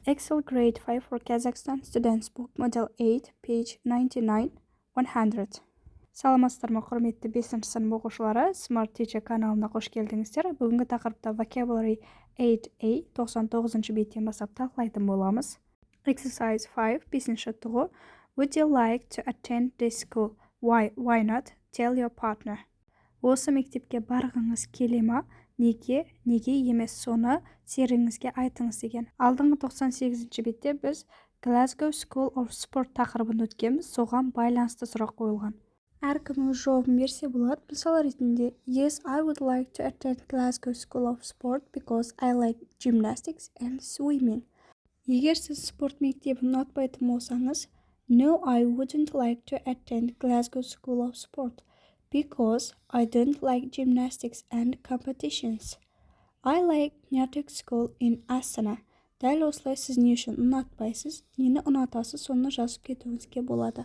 Excel grade 5 for Kazakhstan students book model 8 page 99 100. Саламатсыздар ма құрметті 5-ші сынып оқушылары, Smart Teacher каналына қош келдіңіздер. Бүгінгі тақырыпта vocabulary 8a 99-ші беттен бастап талқылайтын боламыз. Exercise 5 5-ші тұғы. Would you like to attend this school? Why not? Tell your partner. Осы мектепке барғыңыз келе ма? Неге емес, соны серіңізге айтыңыз деген. Алдыңғы 98-ші бетте біз Glasgow School of Sport тақырыбын өткенбіз, соған байланысты сұрақ қойылған. Әркім өз жауабын берсе болады. Мысал ретінде, Yes, I would like to attend Glasgow School of Sport because I like gymnastics and swimming. Егер сіз спорт мектебін ұнатпайтын болсаңыз, No, I wouldn't like to attend Glasgow School of Sport because I don't like gymnastics and competitions. I like Nyatek School in Astana. Дәл осылай сіз не үшін ұнатпайсыз, нені ұнатасыз, соны жазып кетуіңізге болады.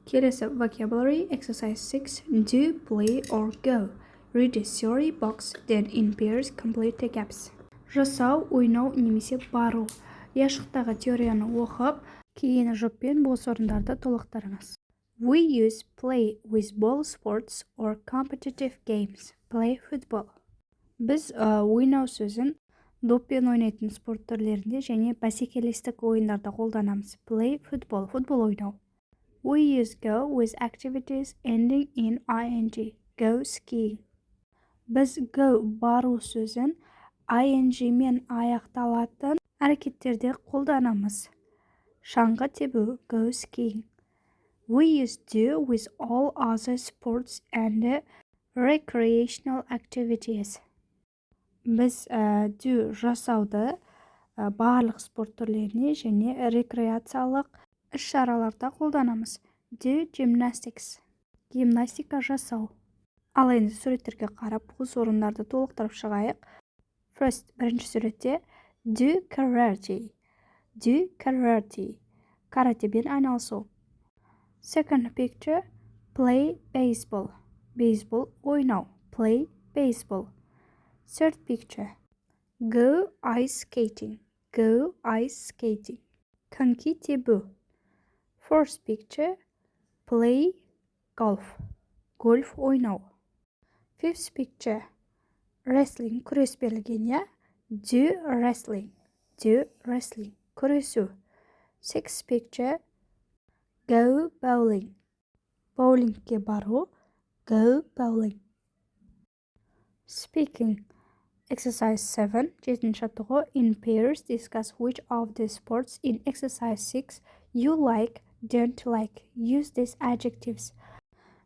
Келесі vocabulary exercise 6. Do, play or go. Read the theory box, then in pairs complete the gaps. Жасау, ойнау немесе бару. Яшықтағы теорияны оқып, кейін жұппен бос орындарды толықтырыңыз. We use play with ball sports or competitive games. Play football. Біз ойнау сөзін доппен ойнайтын спорт түрлерінде және бәсекелестік ойындарда қолданамыз. Play football, футбол ойнау. We use go with activities ending in ing. Go skiing. Біз go бару сөзін ing мен аяқталатын әрекеттерде қолданамыз. Шаңғы тебу, go skiing. We use do with all other sports and recreational activities. Біз do жасауды барлық спорт түрлеріне және рекреациялық іс-шараларда қолданамыз. Do gymnastics. Гимнастика жасау. Ал енді суреттерге қарап, бос орындарды толықтырып шығайық. First, бірінші суретте do karate. Do karate. Каратебен айналысу. Second picture, play baseball. Baseball ойнау. Play baseball. Third picture, go ice skating. Go ice skating. Коньки тебу. Fourth picture, play golf. Golf ойнау. Fifth picture, wrestling. Күрес берілген, я? Do wrestling. Do wrestling. Күресу. Sixth picture, go bowling. Bowlingке бару. Go bowling. Speaking. Exercise 7. 7-ші тұғы. In pairs, discuss which of the sports in exercise 6 you like, don't like. Use these adjectives.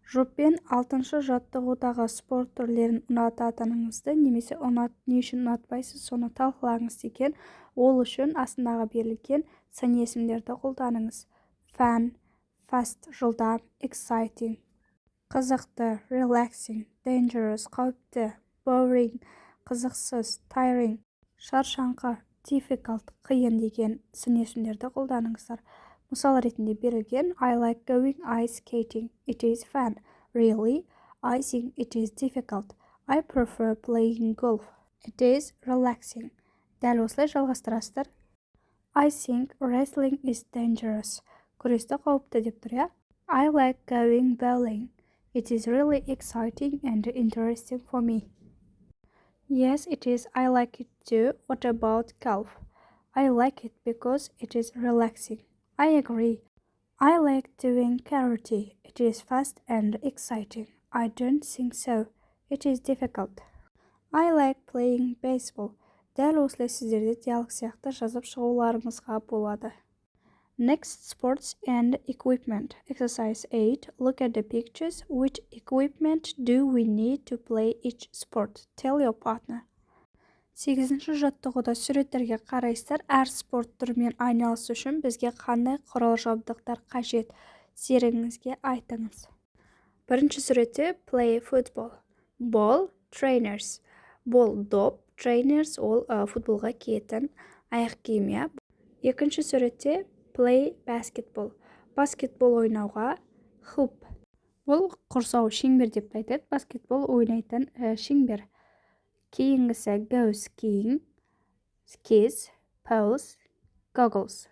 Жұппен 6-шы жаттығудағы спорт түрлерін ұнататыныңызды немесе не үшін ұнатпайсыз, соны талқылаңыз деген. Ол үшін астындағы берілген сын есімдерді қолданыңыз. Fun, fast, жылдам, exciting, қызықты, relaxing, dangerous, қауіпті, boring, қызықсыз, tiring, шаршаңқы, difficult, қиын деген сын есімдерді қолданыңыздар. Мысал ретінде берілген I like going ice skating. It is fun. Really? I think it is difficult. I prefer playing golf. It is relaxing. Дәл осылай жалғастырасыздар. I think wrestling is dangerous. Күресті қауіпті деп тұр, я? I like going bowling. It is really exciting and interesting for me. Yes, it is. I like it too. What about golf? I like it because it is relaxing. I agree. I like doing karate. It is fast and exciting. I don't think so. It is difficult. I like playing baseball. Дәл осылай сіздерде диалог сияқты жазып шығуларыңызға болады. Next, sports and equipment. Exercise 8. Look at the pictures. Which equipment do we need to play each sport? Tell your partner. 8-ші жаттығуда суреттерге қарайсыздар. Әр спорт түрімен айналысу үшін бізге қандай құрал жабдықтар қажет? Серігіңізге айтыңыз. Бірінші суретте play football. Ball, trainers. Ball, доп, trainers ол футболға киетін аяқ киім. Екінші суретте play basketball. Баскетбол ойнауға hoop. Бұл құрсау шеңбер деп айтады. Баскетбол ойнайтын шеңбер. Кейінгісі go skiing, skis, poles, goggles.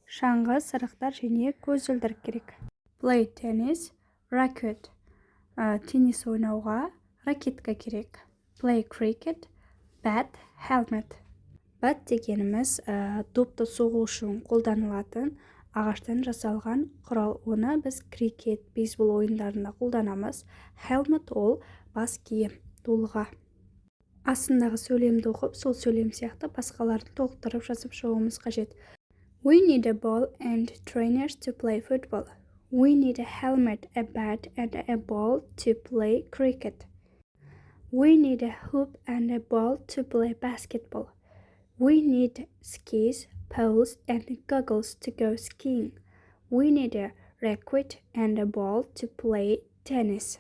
Шаңғы, сырықтар және көзілдірік керек. Play tennis, racket. Теннис ойнауға ракетка керек. Play cricket, bat, helmet. Bat дегеніміз допты соғу үшін қолданылатын ағаштан жасалған құрал. Оны біз крикет, бейсбол ойындарында қолданамыз. Helmet ол бас киім, дулыға. Астындағы сөйлемді оқып, сол сөйлем сияқты басқаларын толықтырып жазып шығуымыз қажет. We need a ball and trainers to play football. We need a helmet, a bat, and a ball to play cricket. We need a hoop and a ball to play basketball. We need skis, poles, and goggles to go skiing. We need a racket and a ball to play tennis.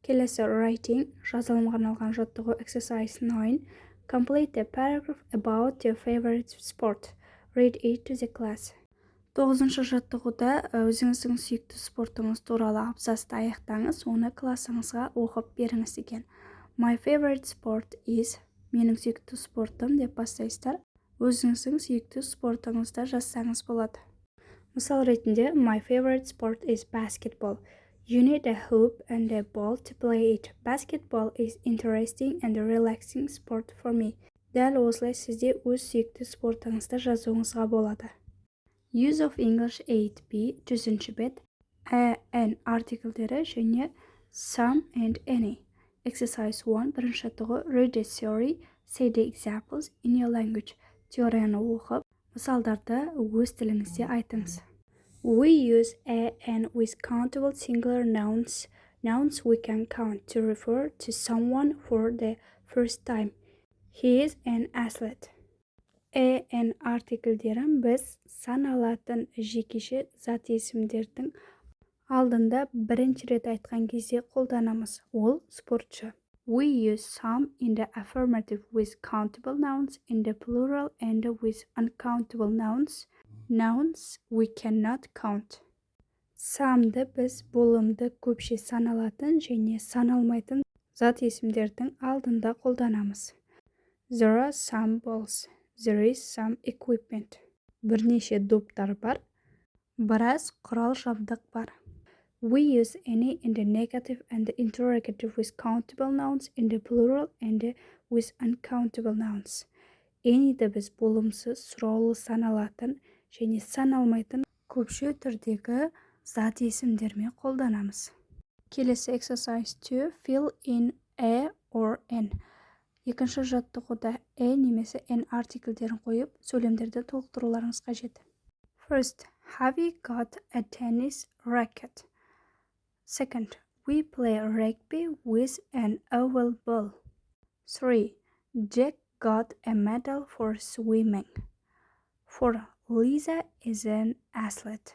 Келесі writing, жазылымға арналған жаттығу exercise 9. Complete a paragraph about your favorite sport. Read it to the class. 9-шы жаттығуда өзіңіздің сүйікті спортыңыз туралы абзацты аяқтаңыз, оны классыңызға оқып беріңіз деген. My favorite sport is, менің сүйікті спортым деп бастайсыздар. Өзіңіздің сүйікті спортыңызды жазсаңыз болады. Мысал ретінде, my favorite sport is basketball. You need a hoop and a ball to play it. Basketball is interesting and a relaxing sport for me. Дәл осылай сізде өз сүйікті спортыңызды жазуыңызға болады. Use of English 8b, 100-ші бет, an артиклдері және some and any. Exercise 1, бірінші жаттығу, read the theory, say the examples in your language. Теорияны оқып, мысалдарды өз тіліңізде айтыңыз. We use an with countable singular nouns. Nouns we can count to refer to someone for the first time. He is an athlete. An артиклдерін біз саналатын жекеше зат есімдердің алдында бірінші рет айтқан кезде қолданамыз. Ол спортшы. We use some in the affirmative with countable nouns, in the plural and with uncountable nouns. Nouns we cannot count. Some'ды біз болымды көпше саналатын және саналмайтын зат есімдердің алдында қолданамыз. There are some balls. There is some equipment. Бірнеше доптар бар. Біраз құрал жабдық бар. We use any in the negative and the interrogative with countable nouns, in the plural and with uncountable nouns. Any'ді біз болымсыз, сұраулы саналатын және саналмайтын көпше түрдегі зат есімдермен қолданамыз. Келесі exercise 2, fill in a or an. Екінші жаттығуда немесе an артиклдерін қойып, сөйлемдерді толықтыруларыңыз қажет. First, have you got a tennis racket? Second, we play rugby with an oval ball. 3. Jack got a medal for swimming. 4. Lisa is an athlete.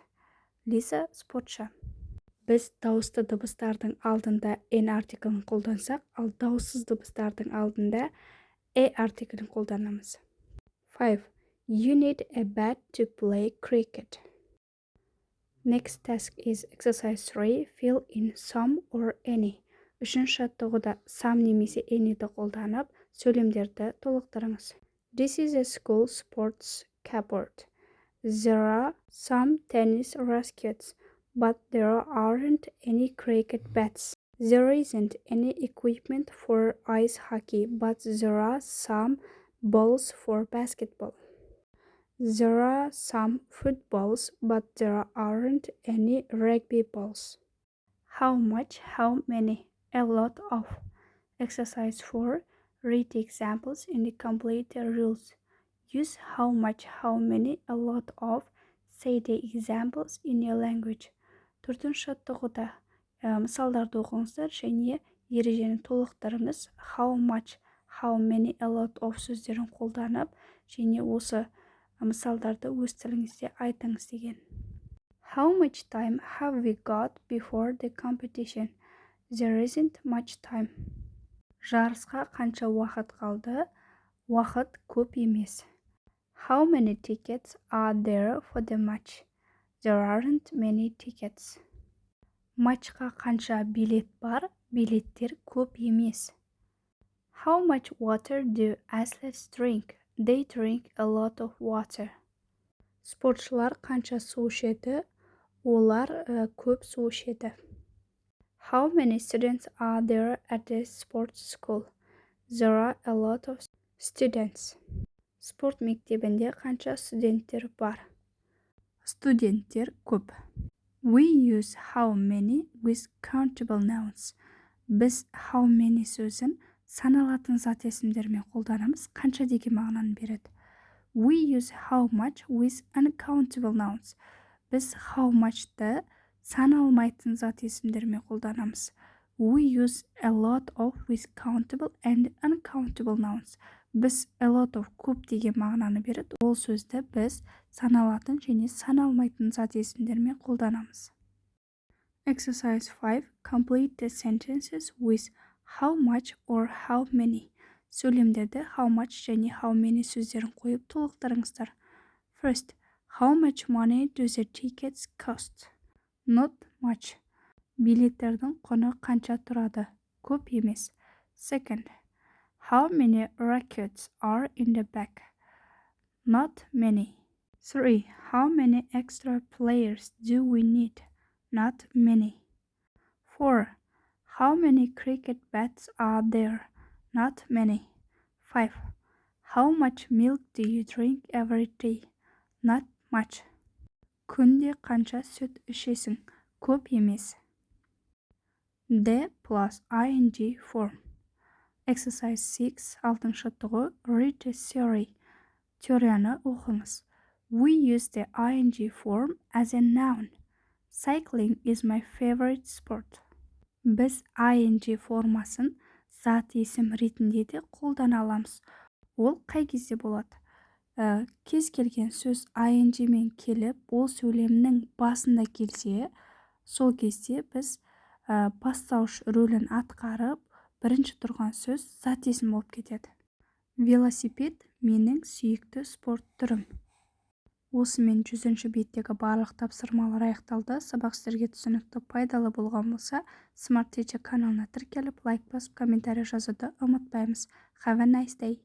Lisa спортшы. Біз дауысты дыбыстардың алдында n артиклін қолдансақ, ал дауыссыз дыбыстардың алдында артиклін қолданамыз. 5. You need a bat to play cricket. Next task is exercise 3, fill in some or any. Үшінші жаттығуда some немесе any'ді қолданып, сөйлемдерді толықтырыңыз. This is a school sports cupboard. There are some tennis rackets, but there aren't any cricket bats. There isn't any equipment for ice hockey, but there are some balls for basketball. There are some footballs, but there aren't any rugby balls. How much, how many, a lot of. Exercise 4. Read the examples and complete the rules. Use how much, how many, a lot of. Say the examples in your language. 4-ші жаттығуда мысалдарды оқыңыздар және ережені толықтырыңыз. How much, how many, a lot of сөздерін қолданып және осы мысалдарды өз тіліңізде айтыңыз деген. How much time have we got before the competition? There isn't much time. Жарысқа қанша уақыт қалды? Уақыт көп емес. How many tickets are there for the match? There aren't many tickets. Матчқа қанша билет бар? Билеттер көп емес. How much water do athletes drink? They drink a lot of water. Спортшылар қанша су ішеді? Олар көп су ішеді. How many students are there at the sports school? There are a lot of students. Спорт мектебінде қанша студенттер бар? Студенттер көп. We use how many with countable nouns. Біз how many сөзін саналатын зат есімдермен қолданамыз, қанша деген мағынаны береді. We use how much with uncountable nouns. Біз how much-ты саналмайтын зат есімдермен қолданамыз. We use a lot of with countable and uncountable nouns. Біз a lot of көп деген мағынаны береді. Ол сөзді біз саналатын және саналмайтын зат есімдермен қолданамыз. Exercise 5. Complete the sentences with how much or how many. Сөйлемдерді how much және how many сөздерін қойып толықтырыңыздар. First, how much money do the tickets cost? Not much. Билеттердің құны қанша тұрады? Көп емес. Second, how many rackets are in the back? Not many. 3. How many extra players do we need? Not many. 4. How many cricket bats are there? Not many. 5. How much milk do you drink every day? Not much. Күнде қанша сүт ішесің? Көп емес. D plus ing form. Exercise 6. 6-шы тұғы. Read the theory. Теорияны оқыңыз. We use the ing form as a noun. Cycling is my favorite sport. Біз ing формасын зат есім ретінде де қолдана аламыз. Ол қай кезде болады? Кез келген сөз ing мен келіп, ол сөйлемнің басында келсе, сол кезде біз бастауыш рөлін атқарып, бірінші тұрған сөз зат есім болып кетеді. Велосипед менің сүйікті спорт түрім. Осымен 100-ші беттегі барлық тапсырмалар аяқталды. Сабақ сіздерге түсінікті, пайдалы болған болса, Smart Teacher каналына тіркеліп, лайк басып, комментарий жазуды ұмытпаймыз. Have a nice day.